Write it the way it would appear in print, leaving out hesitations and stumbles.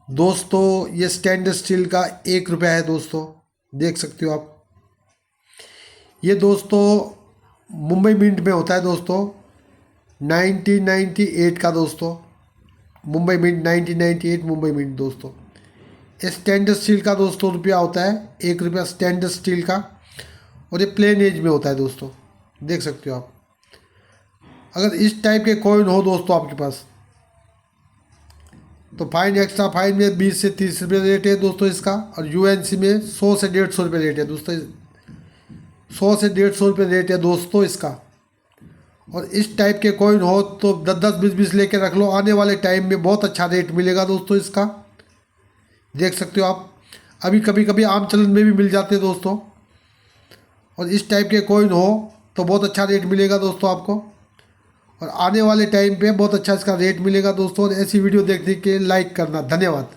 दोस्तों ये stainless steel का 1 रुपया है दोस्तों, देख सकते हो आप। ये दोस्तों मुंबई मिंट में होता है दोस्तों, 1998 का दोस्तों। मुंबई मिंट 1998 मुंबई मिंट दोस्तों। स्टेनलेस स्टील का दोस्तों रुपया होता है, 1 रुपया स्टेनलेस स्टील का। और ये प्लेन एज में होता है दोस्तों, देख सकते हो आप। अगर इस टाइप के कॉइन हो दोस्तों आपके पास तो फाइन, एक्स्ट्रा फाइन में 20 से 30 रुपये रेट है दोस्तों इसका। और यूएनसी में 100 से 150 रुपये रेट है दोस्तों, 100 से 150 रुपये रेट है दोस्तों इसका। और इस टाइप के कॉइन हो तो 10-10 20-20 लेके रख लो, आने वाले टाइम में बहुत अच्छा रेट मिलेगा दोस्तों इसका, देख सकते हो आप। अभी कभी कभी आम चलन में भी मिल जाते हैं दोस्तों। और इस टाइप के कॉइन हो तो बहुत अच्छा रेट मिलेगा दोस्तों आपको। और आने वाले टाइम पे बहुत अच्छा इसका रेट मिलेगा दोस्तों। और ऐसी वीडियो देखने के लाइक करना, धन्यवाद।